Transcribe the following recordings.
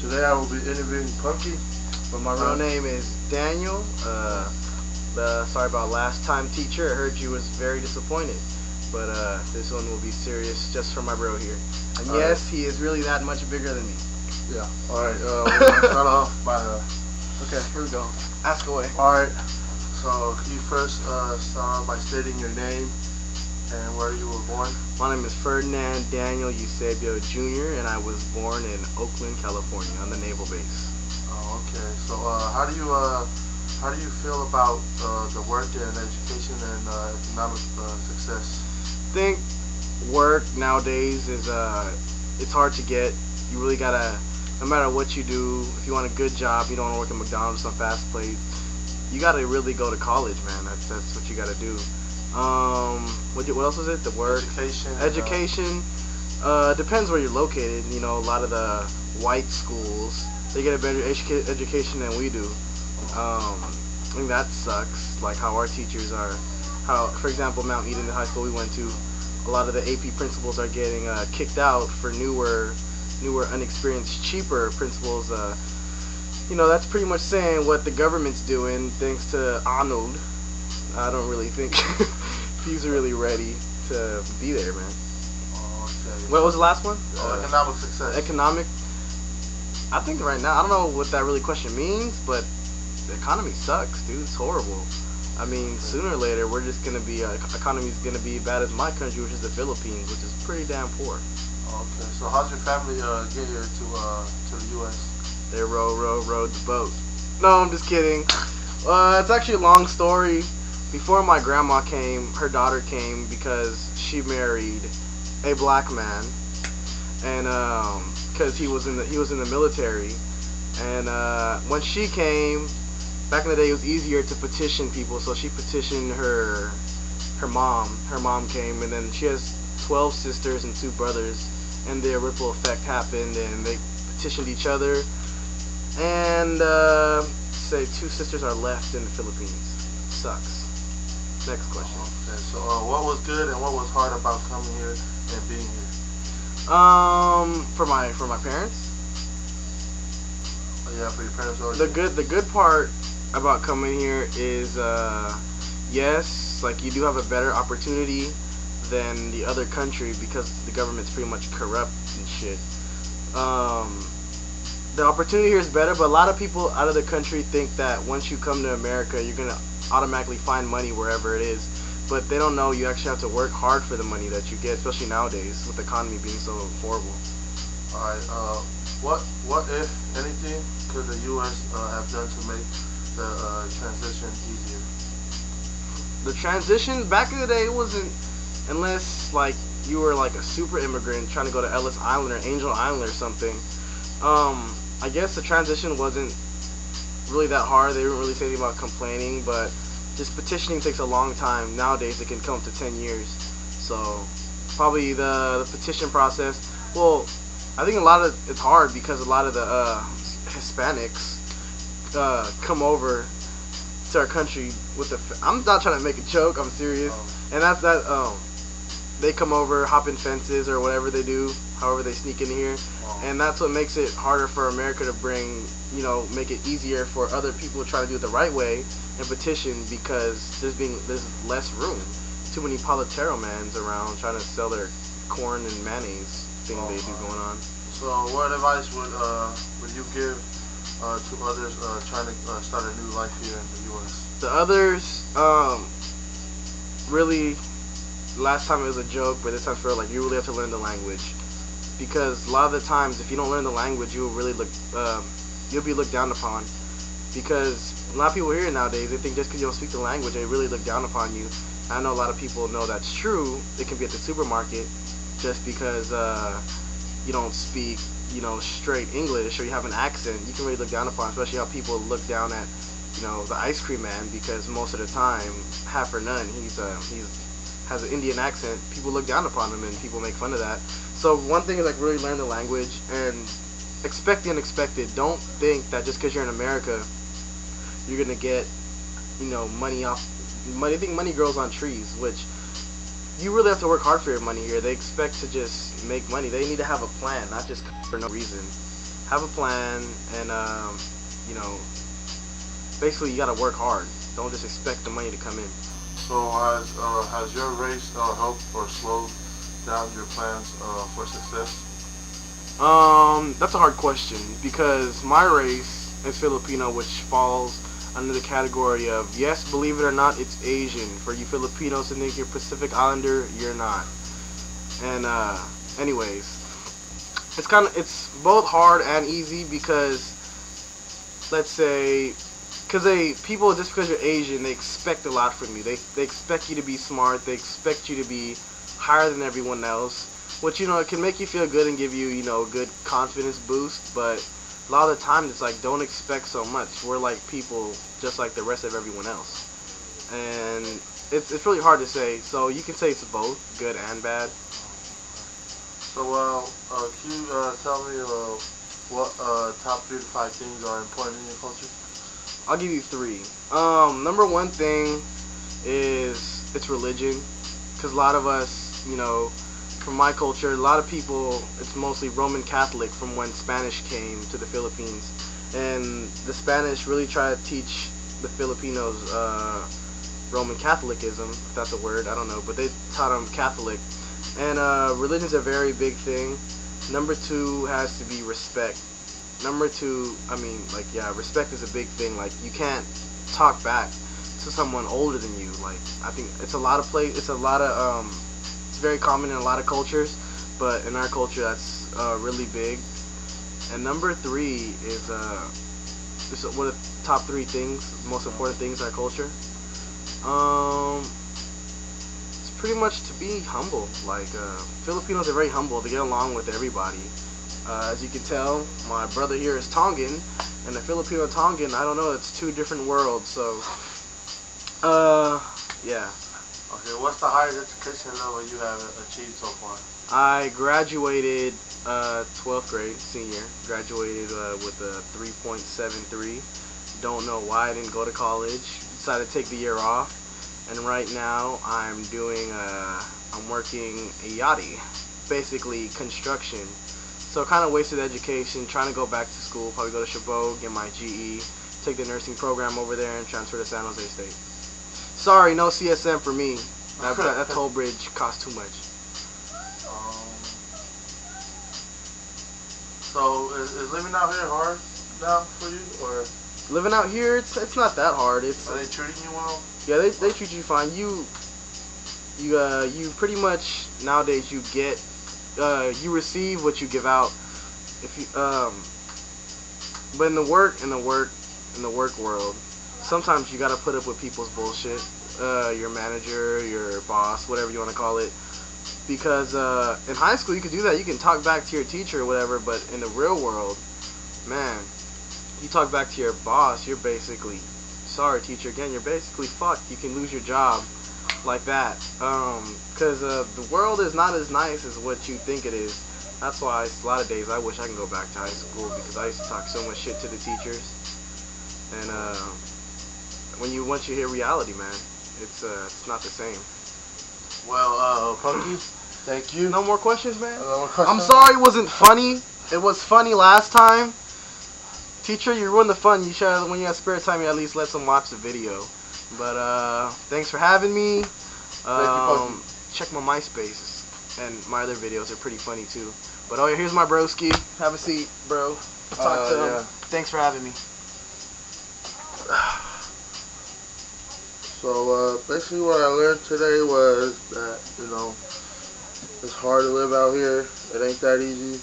Today I will be interviewing Punky. But my real name is Daniel. Sorry about last time, teacher. I heard you was very disappointed. But this one will be serious just for my bro here. And yes, he is really that much bigger than me. Yeah. Alright, we're going to start off by... Okay, here we go. Ask away. Alright, so can you first start off by stating your name and where you were born? My name is Ferdinand Daniel Eusebio Jr. and I was born in Oakland, California on the Naval Base. Oh, okay. So how do you feel about the work and education and economic success? I think work nowadays is it's hard to get. You really gotta, no matter what you do, if you want a good job, you don't want to work at McDonald's on fast plate, you gotta really go to college, man. That's what you gotta do. What else was it? The work, education. Depends where you're located. You know, a lot of the white schools, they get a better education than we do. I think that sucks. Like how our teachers are. How, for example, Mount Eden High School we went to, a lot of the AP principals are getting kicked out for newer, unexperienced, cheaper principals. You know, that's pretty much saying what the government's doing, thanks to Arnold. I don't really think he's really ready to be there, man. Okay. What was the last one? Economic success. Economic. I think right now, I don't know what that really question means, but the economy sucks, dude. It's horrible. I mean, sooner or later, we're just gonna be economy's gonna be as bad as my country, which is the Philippines, which is pretty damn poor. Okay. So how's your family get here to the U.S.? They rowed the boat. No, I'm just kidding. It's actually a long story. Before my grandma came, her daughter came because she married a black man, and because he was in the military, and when she came, back in the day it was easier to petition people, so she petitioned her mom. Her mom came, and then she has 12 sisters and 2 brothers, and the ripple effect happened, and they petitioned each other, and say 2 sisters are left in the Philippines. Sucks. Next question. Okay, so what was good and what was hard about coming here and being here? For my parents. Yeah, for your parents. Or The good part about coming here is yes, like you do have a better opportunity than the other country because the government's pretty much corrupt and shit. The opportunity here is better, but a lot of people out of the country think that once you come to America, you're gonna automatically find money wherever it is, but they don't know you actually have to work hard for the money that you get, especially nowadays with the economy being so horrible. Alright, what if anything could the U.S. have done to make the transition easier? The transition, back in the day, it wasn't, unless like you were like a super immigrant trying to go to Ellis Island or Angel Island or something. I guess the transition wasn't really that hard. They didn't really say anything about complaining, but just petitioning takes a long time. Nowadays it can come to 10 years. So probably the petition process, well, I think it's hard because a lot of the Hispanics come over to our country with I'm not trying to make a joke, I'm serious. And that's they come over, hop in fences or whatever they do, however they sneak in here. And that's what makes it harder for America to bring, make it easier for other people to try to do it the right way and petition, because there's less room. Too many politaromans around trying to sell their corn and mayonnaise thing they do going on. So what advice would you give to others trying to start a new life here in the U.S.? The others, really, last time it was a joke, but this time for real, like, you really have to learn the language. Because a lot of the times, if you don't learn the language, you'll be looked down upon. Because a lot of people here nowadays, they think just because you don't speak the language, they really look down upon you. I know a lot of people know that's true. They can be at the supermarket just because you don't speak, straight English, or you have an accent. You can really look down upon, especially how people look down at, the ice cream man, because most of the time, half or none, he's has an Indian accent. People look down upon him, and people make fun of that. So one thing is like really learn the language and expect the unexpected. Don't think that just because you're in America, you're gonna get, money off. I think money grows on trees, which you really have to work hard for your money here. They expect to just make money. They need to have a plan, not just for no reason. have a plan, and you know, basically you gotta work hard. Don't just expect the money to come in. So has your race helped or slowed down your plans for success? That's a hard question because my race is Filipino, which falls under the category of, yes, believe it or not, it's Asian. For you Filipinos who think you're Pacific Islander, you're not. And anyways, it's both hard and easy because, let's say, people, just because you're Asian, they expect a lot from you. They expect you to be smart. They expect you to be higher than everyone else, which, you know, it can make you feel good and give you, you know, a good confidence boost. But a lot of the time, it's like, don't expect so much. We're like people just like the rest of everyone else, and it's really hard to say. So you can say it's both good and bad. So can you tell me what top 3 to 5 things are important in your culture? I'll give you 3. Number 1 thing is it's religion, because a lot of us, you know, from my culture, a lot of people, it's mostly Roman Catholic from when Spanish came to the Philippines, and the Spanish really tried to teach the Filipinos Roman Catholicism, if that's a word, I don't know, but they taught them Catholic, and religion's a very big thing. Number 2 has to be respect. Number 2, I mean, like, yeah, respect is a big thing. Like, you can't talk back to someone older than you. Like, I think it's very common in a lot of cultures, but in our culture, that's really big. And number 3 is this is one of the top 3 things, most important things in our culture. It's pretty much to be humble. Like, Filipinos are very humble. They get along with everybody. As you can tell, my brother here is Tongan, and the Filipino Tongan, I don't know, it's 2 different worlds. So, yeah. Okay, what's the highest education level you have achieved so far? I graduated 12th grade, senior. Graduated with a 3.73. Don't know why I didn't go to college. Decided to take the year off. And right now I'm working a yachty, basically construction. So kind of wasted education, trying to go back to school, probably go to Chabot, get my GE, take the nursing program over there, and transfer to San Jose State. Sorry, no CSM for me. That toll bridge costs too much. So is living out here hard now for you, or? Living out here, it's not that hard. Are they treating you well? Yeah, they treat you fine. You pretty much nowadays you receive what you give out. If you but in the work world, sometimes you gotta put up with people's bullshit. Your manager, your boss, whatever you want to call it. Because in high school you can do that. You can talk back to your teacher or whatever. But in the real world, man, you talk back to your boss, you're basically, sorry teacher, again, you're basically fucked. You can lose your job like that. Because the world is not as nice as what you think it is. That's why a lot of days I wish I can go back to high school, because I used to talk so much shit to the teachers. And once you hear reality, man, it's not the same. Well, Punky, thank you. No more questions, man? No more questions? I'm sorry it wasn't funny. It was funny last time. Teacher, you ruined the fun. You should, when you have spare time, you at least let them watch the video. But thanks for having me. Check my MySpace, and my other videos are pretty funny too. But oh yeah, here's my broski. Have a seat, bro. Talk to him. Yeah. Thanks for having me. So basically what I learned today was that, you know, it's hard to live out here. It ain't that easy.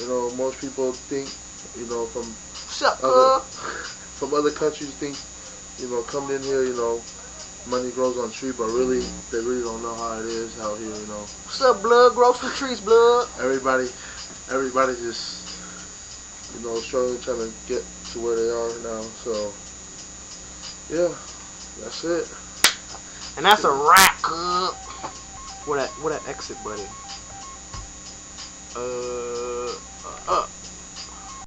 You know, most people think, you know, from other countries think, you know, coming in here, you know, money grows on trees, but really, they really don't know how it is out here, you know. What's up, blood? Grow some trees, blood. Everybody just, you know, struggling, trying to get to where they are now. So, yeah, that's it. And that's a wrap. Where that exit button?